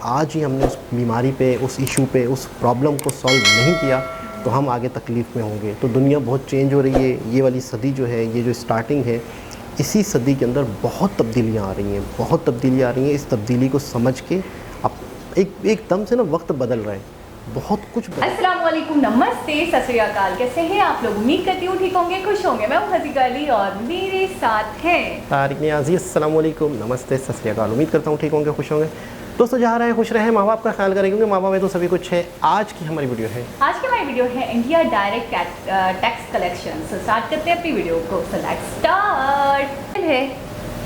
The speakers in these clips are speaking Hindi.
आज ही हमने उस बीमारी पे, उस इशू पे, उस प्रॉब्लम को सॉल्व नहीं किया तो हम आगे तकलीफ़ में होंगे। तो दुनिया बहुत चेंज हो रही है। ये वाली सदी जो है, ये जो स्टार्टिंग है, इसी सदी के अंदर बहुत तब्दीलियाँ आ रही हैं, बहुत तब्दीलियाँ आ रही हैं। इस तब्दीली को समझ के अब एकदम से ना वक्त बदल रहा है, बहुत कुछ अस्सलाम वालेकुम, नमस्ते, सत श्री अकाल। कैसे हैं आप लोग? उम्मीद करती हूँ ठीक होंगे, खुश होंगे। मैं हूँ हसीका अली और मेरे साथ हैं तारिक नियाज़ी। अस्सलाम वालेकुम, नमस्ते, सत श्री अकाल। उम्मीद करता हूँ ठीक होंगे, खुश होंगे। दोस्तों जहाँ रहे खुश रहे, माँ बाप का ख्याल करें, क्योंकि माँ बाप में तो सभी कुछ है। आज की हमारी वीडियो है India direct tax collection. Start करते हैं अपनी वीडियो को। लेट्स स्टार्ट है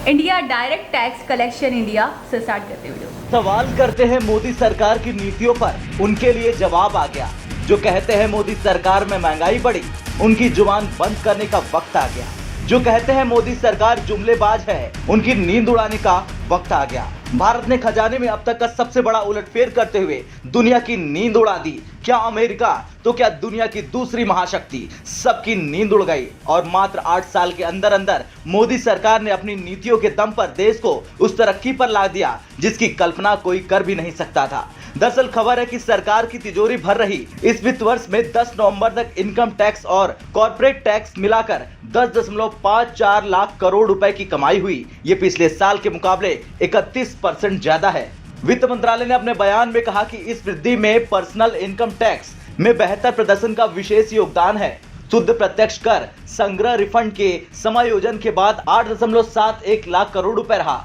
India direct tax collection India से स्टार्ट करते हैं वीडियो। सवाल करते हैं मोदी सरकार की नीतियों पर, उनके लिए जवाब आ गया। जो कहते हैं मोदी सरकार में महंगाई बढ़ी, उनकी जुबान बंद करने का वक्त आ गया। जो कहते हैं मोदी सरकार जुमलेबाज है, उनकी नींद उड़ाने का वक्त आ गया। भारत ने खजाने में अब तक का सबसे बड़ा उलटफेर करते हुए दुनिया की नींद उड़ा दी। क्या अमेरिका तो क्या दुनिया की दूसरी महाशक्ति, सबकी नींद उड़ गई। और मात्र 8 साल के अंदर अंदर मोदी सरकार ने अपनी नीतियों के दम पर देश को उस तरक्की पर ला दिया जिसकी कल्पना कोई कर भी नहीं सकता था। दरअसल खबर है कि सरकार की तिजोरी भर रही इस वित्त वर्ष में 10 नवंबर तक इनकम टैक्स और कॉर्पोरेट टैक्स मिलाकर 10.54 लाख करोड़ रुपए की कमाई हुई। ये पिछले साल के मुकाबले 31% ज्यादा है। वित्त मंत्रालय ने अपने बयान में कहा कि इस वृद्धि में पर्सनल इनकम टैक्स में बेहतर प्रदर्शन का विशेष योगदान है। शुद्ध प्रत्यक्ष कर संग्रह रिफंड के समायोजन के बाद 8.71 लाख करोड़ रुपए रहा।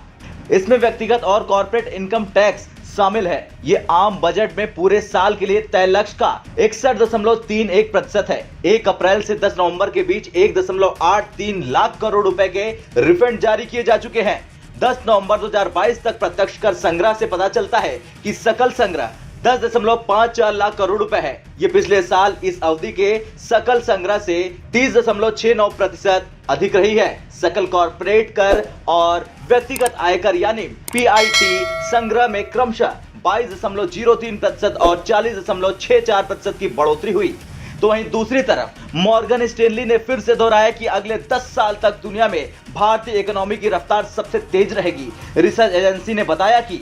इसमें व्यक्तिगत और कॉर्पोरेट इनकम टैक्स शामिल है। ये आम बजट में पूरे साल के लिए तय लक्ष्य का 61.31% है। 1 अप्रैल से 10 नवंबर के बीच 1.83 लाख करोड़ रुपए के रिफंड जारी किए जा चुके हैं। 10 नवंबर 2022 तक प्रत्यक्ष कर संग्रह से पता चलता है कि सकल संग्रह 10.54 लाख करोड़ रुपए है। ये पिछले साल इस अवधि के सकल संग्रह से 30.69% अधिक रही है। सकल कॉर्पोरेट कर और व्यक्तिगत आयकर यानी पीआईटी संग्रह में क्रमशः 22.03% और 40.64% की बढ़ोतरी हुई। तो वहीं दूसरी तरफ मॉर्गन स्टैनली ने फिर से दोहराया कि अगले 10 साल तक दुनिया में भारतीय इकोनॉमी की रफ्तार सबसे तेज रहेगी। रिसर्च एजेंसी ने बताया कि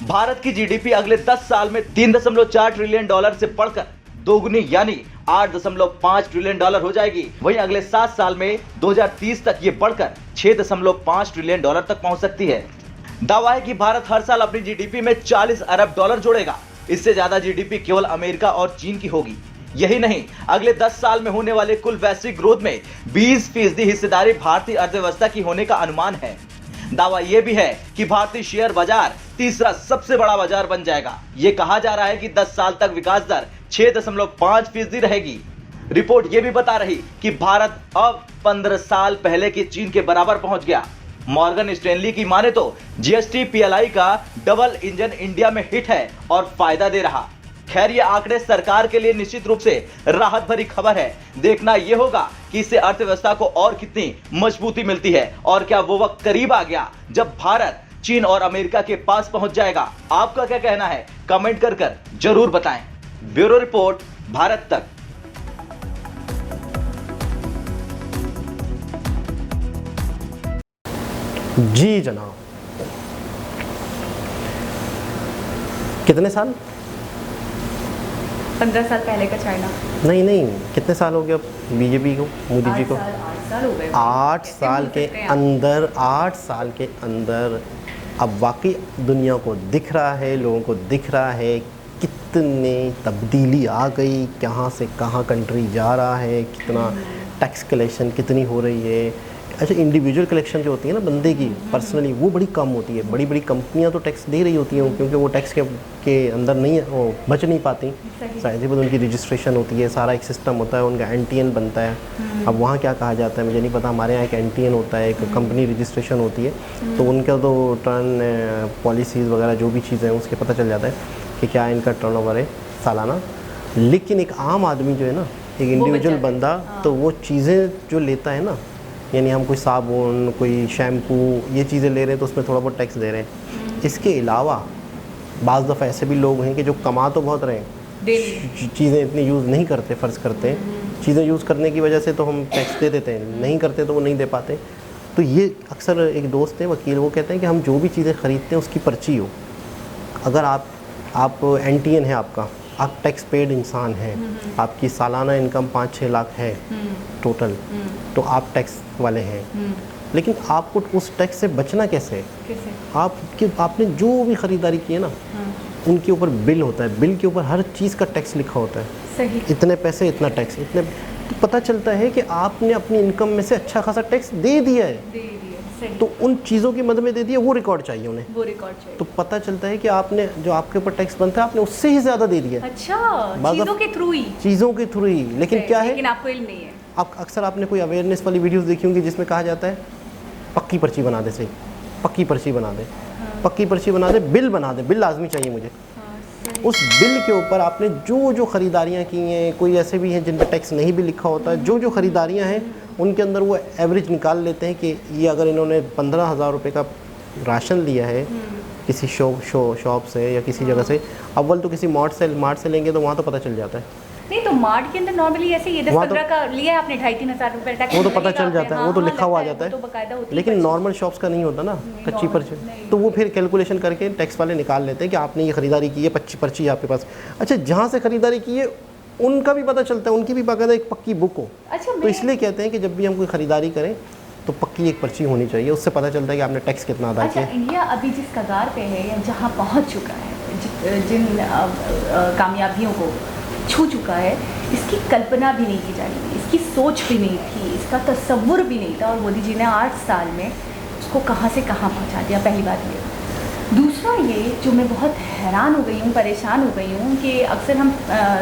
भारत की जीडीपी अगले 10 साल में 3.4 ट्रिलियन डॉलर से बढ़कर दोगुनी यानी 8.5 ट्रिलियन डॉलर हो जाएगी। वहीं अगले 7 साल में 2030 तक ये बढ़कर 6.5 ट्रिलियन डॉलर तक पहुंच सकती है। दावा है कि भारत हर साल अपनी जीडीपी में 40 अरब डॉलर जोड़ेगा। इससे ज्यादा जीडीपी केवल अमेरिका और चीन की होगी। यही नहीं, अगले 10 साल में होने वाले कुल वैश्विक ग्रोथ में 20% हिस्सेदारी भारतीय अर्थव्यवस्था की होने का अनुमान है। दावा यह भी है कि भारतीय शेयर बाजार तीसरा सबसे बड़ा बाजार बन जाएगा। ये कहा जा रहा है कि 10 साल तक विकास दर 6.5% रहेगी। रिपोर्ट ये भी बता रही कि भारत अब 15 साल पहले के चीन के बराबर पहुंच गया। मॉर्गन स्टैनली की माने तो जीएसटी पीएलआई का डबल इंजन इंडिया में हिट है और फायदा दे रहा। खैर ये आंकड़े सरकार के लिए निश्चित रूप से राहत भरी खबर है। देखना यह होगा कि इससे अर्थव्यवस्था को और कितनी मजबूती मिलती है और क्या वो वक्त करीब आ गया जब भारत चीन और अमेरिका के पास पहुंच जाएगा। आपका क्या कहना है? कमेंट कर जरूर बताएं। ब्यूरो रिपोर्ट, भारत तक। जी जनाब। कितने साल? 15 साल पहले का चाइना। नहीं, कितने साल हो गए अब बीजेपी को, मोदी जी को? 8 साल हो गए। 8 साल के अंदर, 8 साल के अंदर अब वाकई दुनिया को दिख रहा है, लोगों को दिख रहा है कितनी तब्दीली आ गई, कहाँ से कहाँ कंट्री जा रहा है, कितना टैक्स कलेक्शन कितनी हो रही है। अच्छा, इंडिविजुअल कलेक्शन जो होती है ना बंदे की पर्सनली, वो बड़ी कम होती है। बड़ी बड़ी कंपनियां तो टैक्स दे रही होती हैं क्योंकि वो टैक्स के अंदर नहीं, वो बच नहीं पाती। शायद उनकी रजिस्ट्रेशन होती है, सारा एक सिस्टम होता है, उनका एनटीएन बनता है। अब वहाँ क्या कहा जाता है मुझे नहीं पता। हमारे यहाँ एक एनटीएन होता है, एक कंपनी रजिस्ट्रेशन होती है, तो उनका तो टर्न पॉलिसीज़ वगैरह जो भी चीज़ें हैं उसके पता चल जाता है कि क्या इनका टर्नओवर है सालाना। लेकिन एक आम आदमी जो है ना, एक इंडिविजुअल बंदा, तो वो चीज़ें जो लेता है ना, यानी हम कोई साबुन, कोई शैम्पू, ये चीज़ें ले रहे हैं तो उसमें थोड़ा बहुत टैक्स दे रहे हैं। इसके अलावा बाज़ दफ़ा ऐसे भी लोग हैं कि जो कमा तो बहुत रहे हैं, चीज़ें इतनी यूज़ नहीं करते, फ़र्ज़ करते हैं। चीज़ें यूज़ करने की वजह से तो हम टैक्स दे देते हैं, नहीं करते तो वो नहीं दे पाते। तो ये अक्सर एक दोस्त है वकील, वो कहते हैं कि हम जो भी चीज़ें ख़रीदते हैं उसकी पर्ची हो। अगर आप आप एनटीएन है आपका, आप टैक्स पेड इंसान हैं, आपकी सालाना इनकम 5-6 लाख है टोटल, तो आप टैक्स वाले हैं। लेकिन आपको उस टैक्स से बचना कैसे है? कैसे? आपने जो भी ख़रीदारी की है ना, उनके ऊपर बिल होता है, बिल के ऊपर हर चीज़ का टैक्स लिखा होता है। सही। इतने पैसे इतना टैक्स, इतने, तो पता चलता है कि आपने अपनी इनकम में से अच्छा खासा टैक्स दे दिया है। दे दिया, सही। तो उन चीज़ों की मद में दे दिया, वो रिकॉर्ड चाहिए उन्हें। वो रिकॉर्ड चाहिए। तो पता चलता है कि आपने जो आपके ऊपर टैक्स बनता है, आपने उससे ही ज़्यादा दे दिया। अच्छा, बाज़ चीज़ों के थ्रू ही। चीज़ों के थ्रू ही। लेकिन क्या है, लेकिन आपको इल्म नहीं है। आप अक्सर आपने कोई अवेयरनेस वाली वीडियोस देखी होंगी जिसमें कहा जाता है पक्की पर्ची बना दे, सही पक्की पर्ची बना दे, पक्की पर्ची बना दे, बिल बना दे, बिल लाजमी चाहिए मुझे। उस बिल के ऊपर आपने जो जो ख़रीदारियाँ की हैं, कोई ऐसे भी हैं जिन पर टैक्स नहीं भी लिखा होता है, जो जो ख़रीदारियाँ हैं उनके अंदर वो एवरेज निकाल लेते हैं कि ये अगर इन्होंने 15,000 रुपये का राशन लिया है किसी शॉप से या किसी जगह से, अव्वल तो किसी मार्ट से लेंगे तो वहाँ तो पता चल जाता है। नहीं तो मार्ट के अंदर नॉर्मली ऐसे ही 10-15 का लिया है आपने, 2,500-3 हज़ार रुपये टैक्स, वो तो पता चल जाता है, वो तो लिखा हुआ आ लगता जाता है, वो तो है। बाकायदा होती है लेकिन पर्ची। नॉर्मल शॉप्स का नहीं होता ना, कच्ची पर्ची, नहीं। तो वो फिर कैलकुलेशन करके टैक्स वाले निकाल लेते हैं कि आपने ये ख़रीदारी की है, पर्ची है आपके पास। अच्छा, जहाँ से ख़रीदारी की है उनका भी पता चलता है, उनकी भी बाकायदा एक पक्की बुक हो। अच्छा, तो इसलिए कहते हैं कि जब भी हम कोई ख़रीदारी करें तो पक्की एक पर्ची होनी चाहिए, उससे पता चलता है कि आपने टैक्स कितना अदा अच्छा, किया। इंडिया अभी जिस कगार पे है या जहाँ पहुँच चुका है, जिन कामयाबियों को छू चुका है, इसकी कल्पना भी नहीं की जा रही थी, इसकी सोच भी नहीं थी, इसका तसव्वुर भी नहीं था, और मोदी जी ने 8 साल में उसको कहाँ से कहाँ पहुँचा दिया। पहली बात ये। दूसरा ये जो मैं बहुत हैरान हो गई हूँ, परेशान हो गई हूँ कि अक्सर हम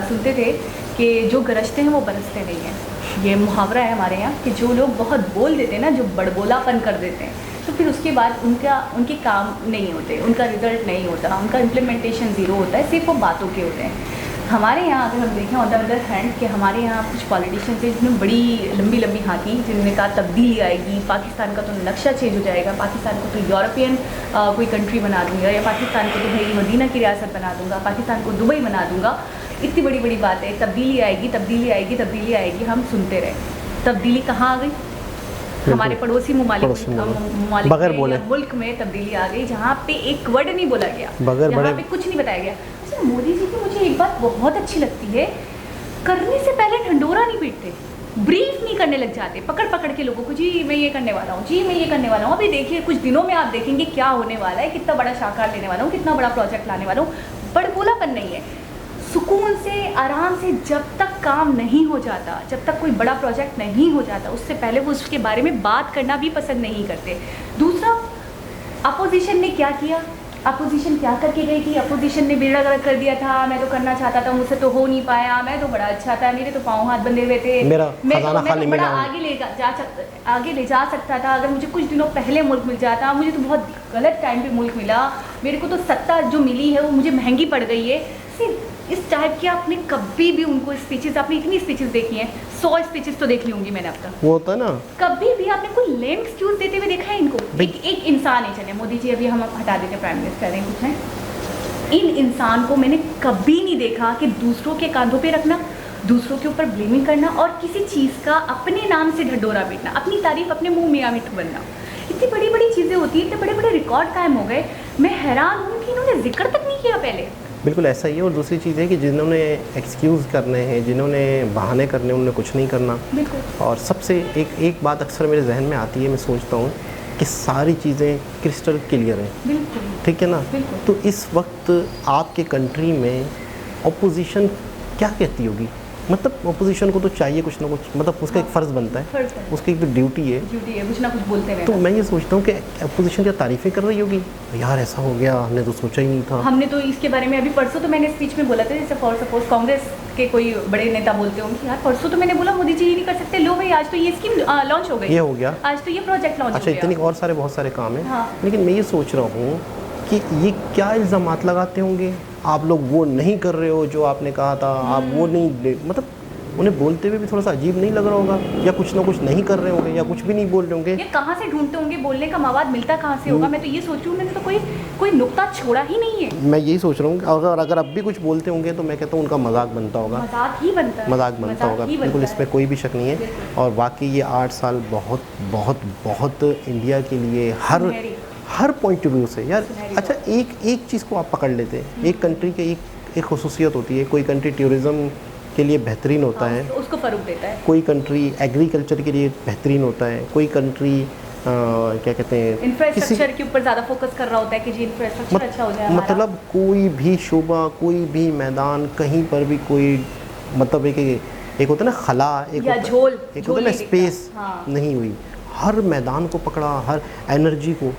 सुनते थे कि जो गरजते हैं वो बरसते नहीं हैं। ये मुहावरा है हमारे यहाँ कि जो लोग बहुत बोल देते हैं ना, जो बड़बोलापन कर देते हैं, तो फिर उसके बाद उनके काम नहीं होते, उनका रिजल्ट नहीं होता, उनका इम्प्लीमेंटेशन ज़ीरो होता है, सिर्फ वो बातों के होते हैं। हमारे यहाँ अगर हम देखें ऑन द अदर हैंड कि हमारे यहाँ कुछ पॉलिटिशियंस हैं जिन्होंने बड़ी लंबी लंबी हाँकी, जिन्होंने कहा तब्दीली आएगी, पाकिस्तान का तो नक्शा चेंज हो जाएगा, पाकिस्तान को तो यूरोपियन कोई कंट्री बना दूंगा, या पाकिस्तान को तो भाई मदीना की रियासत बना दूंगा, पाकिस्तान को दुबई बना दूंगा। इतनी बड़ी बड़ी बातें, तब्दीली आएगी, तब्दीली आएगी, तब्दीली आएगी, हम सुनते रहे। तब्दीली कहाँ आ गई? हमारे पड़ोसी ममालिक बगैर बोले मुल्क में तब्दीली आ गई, जहाँ पे एक वर्ड नहीं बोला गया, जहाँ पे कुछ नहीं बताया गया। अच्छा, मोदी जी की मुझे एक बात बहुत अच्छी लगती है, करने से पहले ढंडोरा नहीं पीटते, ब्रीफ नहीं करने लग जाते, पकड़ पकड़ के लोगों को, जी मैं ये करने वाला हूँ, जी मैं ये करने वाला हूँ। अभी देखिए कुछ दिनों में आप देखेंगे क्या होने वाला है, कितना बड़ा शाहकार लेने वाला हूँ, कितना बड़ा प्रोजेक्ट लाने वाला हूँ। बड़बोलापन नहीं है, सुकून से आराम से, जब तक काम नहीं हो जाता, जब तक कोई बड़ा प्रोजेक्ट नहीं हो जाता, उससे पहले वो उसके बारे में बात करना भी पसंद नहीं करते। दूसरा, अपोजिशन ने क्या किया, अपोजिशन क्या करके गई थी? अपोजिशन ने बेड़ा गर्क कर दिया था, मैं तो करना चाहता था, मुझसे तो हो नहीं पाया, मैं तो बड़ा अच्छा था, मेरे तो पाँव हाथ बंधे हुए थे, मैं तो बड़ा आगे ले जा सकता था, अगर मुझे कुछ दिनों पहले मुल्क मिल जाता, मुझे तो बहुत गलत टाइम पे मुल्क मिला, मेरे को तो सत्ता जो मिली है वो मुझे महंगी पड़ गई है। इस टाइप के आपने कभी भी उनको स्पीचेस, आपने इतनी स्पीचेस देखी हैं, 100 स्पीचेस तो देख ली होंगी मैंने अब तक, वो होता है ना, कभी भी आपने कोई लेम एक्सक्यूज देते हुए देखा है इनको? एक इंसान है, चले मोदी जी अभी हम हटा देते, प्राइम मिनिस्टर हैं, कुछ हैं, इन इंसान को मैंने कभी नहीं देखा कि दूसरों के कांधों पे रखना, दूसरों के ऊपर ब्लेमिंग करना, और किसी चीज़ का अपने नाम से ढडोरा पीटना, अपनी तारीफ अपने मुँह मियाँ मिट्ठू बनना। इतनी बड़ी बड़ी चीज़ें होती हैं, इतने बड़े बड़े रिकॉर्ड कायम हो गए, मैं हैरान हूँ कि इन्होंने जिक्र तक नहीं किया पहले। बिल्कुल ऐसा ही है। और दूसरी चीज़ है कि जिन्होंने एक्सक्यूज़ करने हैं, जिन्होंने बहाने करने, उन्होंने कुछ नहीं करना। और सबसे एक बात अक्सर मेरे जहन में आती है, मैं सोचता हूँ कि सारी चीज़ें क्रिस्टल क्लियर हैं, ठीक है ना। तो इस वक्त आपके कंट्री में अपोजिशन क्या कहती होगी? मतलब अपोजिशन को तो चाहिए कुछ ना कुछ, मतलब उसका एक फ़र्ज़ बनता है, उसकी एक ड्यूटी है कुछ ना कुछ बोलते हैं। तो मैं ये सोचता हूँ कि अपोजिशन क्या तारीफ़ें कर रही होगी, यार ऐसा हो गया, हमने तो सोचा ही नहीं था। हमने तो इसके बारे में अभी परसों तो मैंने स्पीच में बोला था, जैसे फॉर सपोज कांग्रेस के कोई बड़े नेता बोलते होंगे, यार परसों तो मैंने बोला मोदी जी ये नहीं कर सकते, लो भाई आज तो ये स्कीम लॉन्च हो गई, ये हो गया, आज तो ये प्रोजेक्ट लॉन्च हो गया। अच्छा, इतनी और बहुत सारे काम हैं। लेकिन मैं ये सोच रहा हूँ कि ये क्या इल्ज़ामात लगाते होंगे, आप लोग वो नहीं कर रहे हो जो आपने कहा था, आप वो नहीं, मतलब उन्हें बोलते हुए भी थोड़ा सा अजीब नहीं लग रहा होगा, या कुछ ना कुछ नहीं कर रहे होंगे, या कुछ भी नहीं बोल रहे होंगे, ये कहाँ से ढूंढते होंगे, बोलने का मवाद मिलता कहाँ से होगा? मैं तो ये सोच रही हूँ, मैंने तो कोई नुक्ता छोड़ा ही नहीं है। मैं यही सोच रहा हूँ, अगर अब भी कुछ बोलते होंगे तो मैं कहता हूँ उनका मजाक बनता होगा, मजाक ही बनता है, मजाक बनता होगा, बिल्कुल, इसमें कोई भी शक नहीं है। और वाकई ये 8 साल बहुत बहुत बहुत इंडिया के लिए हर पॉइंट ऑफ व्यू से यार। सुनहरी अच्छा, एक चीज़ को आप पकड़ लेते हैं, एक कंट्री के एक खसूसियत होती है, कोई कंट्री टूरिज़्म के लिए बेहतरीन होता है, उसको फ़रोग देता है। कोई कंट्री एग्रीकल्चर के लिए बेहतरीन होता है, कोई कंट्री क्या कहते हैं इंफ्रास्ट्रक्चर के ऊपर ज़्यादा फोकस कर रहा होता है कि जी इंफ्रास्ट्रक्चर अच्छा हो जाए हमारा। मतलब कोई भी शोबा, कोई भी मैदान, कहीं पर भी कोई मतलब एक होता है ना खला, एक या झोल, एक होता है ना स्पेस हाँ। नहीं हुई, हर मैदान को पकड़ा, हर एनर्जी को,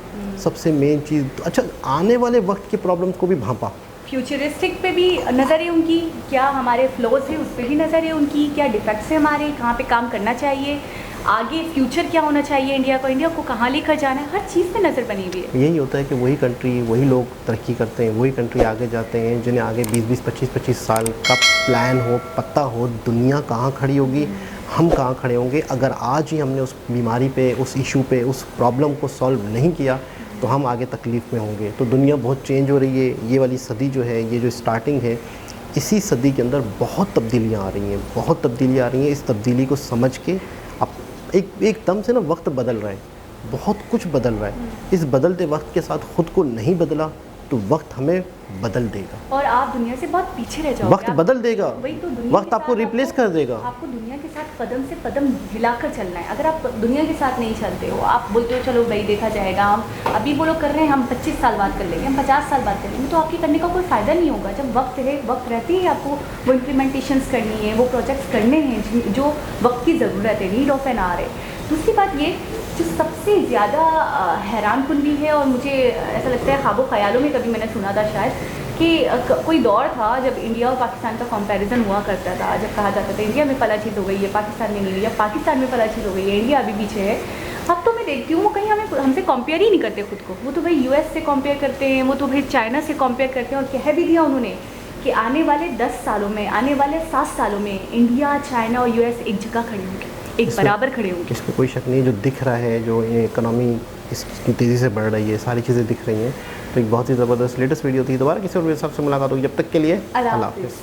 सबसे मेन चीज़। अच्छा, आने वाले वक्त की प्रॉब्लम्स को भी भांपा, फ्यूचरिस्टिक पे भी नज़र है उनकी, क्या हमारे फ्लोज है उस पर भी नज़र है उनकी, क्या डिफेक्ट्स है हमारे, कहाँ पे काम करना चाहिए, आगे फ्यूचर क्या होना चाहिए इंडिया को कहाँ लेकर जाना है, हर चीज़ पे नज़र बनी हुई है। यही होता है कि वही कंट्री, वही लोग तरक्की करते हैं, वही कंट्री आगे जाते हैं जिन्हें आगे 20-20, 25-25 साल का प्लान हो, पता हो दुनिया कहाँ खड़ी होगी, हम कहाँ खड़े होंगे। अगर आज ही हमने उस बीमारी पे, उस इशू पे, उस प्रॉब्लम को सॉल्व नहीं किया तो हम आगे तकलीफ़ में होंगे। तो दुनिया बहुत चेंज हो रही है। ये वाली सदी जो है, ये जो स्टार्टिंग है, इसी सदी के अंदर बहुत तब्दीलियाँ आ रही हैं, बहुत तब्दीलियाँ आ रही हैं। इस तब्दीली को समझ के अब एकदम से ना वक्त बदल रहा है, बहुत कुछ बदल रहा है। इस बदलते वक्त के साथ ख़ुद को नहीं बदला तो वक्त हमें बदल देगा, और आप दुनिया से बहुत पीछे रह जाओगे। वक्त बदल देगा, वही तो, दुनिया वक्त के आपको साथ रिप्लेस कर देगा। आपको दुनिया के साथ कदम से कदम हिलाकर चलना है। अगर आप दुनिया के साथ नहीं चलते हो, आप बोलते हो चलो भाई देखा जाएगा, हम अभी वो लोग कर रहे हैं, हम 25 साल बाद कर लेंगे, हम 50 साल बाद कर लेंगे, तो आपके करने का कोई फ़ायदा नहीं होगा। जब वक्त है, वक्त रहते ही आपको वो इम्प्लीमेंटेशंस करनी है, वो प्रोजेक्ट्स करने हैं जो वक्त की ज़रूरत है, नीड ऑफ एन आवर है। दूसरी बात ये जो सबसे ज़्यादा हैरानकुन भी है, और मुझे ऐसा लगता है ख्वाबों ख्यालों में कभी मैंने सुना था शायद, कि कोई दौर था जब इंडिया और पाकिस्तान का कंपैरिजन हुआ करता था, जब कहा जाता था इंडिया में फला चीज़ हो गई है, पाकिस्तान में नहीं हुई, या पाकिस्तान में फला चीज़ हो गई है, इंडिया अभी पीछे है। अब तो मैं देखती हूँ वो कहीं हमसे कंपेयर ही नहीं करते खुद को, वो तो भाई यूएस से कंपेयर करते हैं, वो तो भाई चाइना से कंपेयर करते हैं, और कह भी दिया उन्होंने कि आने वाले 10 सालों में, आने वाले 7 सालों में इंडिया, चाइना और यूएस एक जगह खड़े होंगे, एक बराबर खड़े होंगे। इसमें कोई शक नहीं, जो दिख रहा है, जो इकोनॉमी इसकी तेज़ी से बढ़ रही है, सारी चीज़ें दिख रही हैं। तो एक बहुत ही ज़बरदस्त लेटेस्ट वीडियो थी। दोबारा किसी और वीडियो से मुलाकात होगी, जब तक के लिए अल्लाह हाफ़िज़।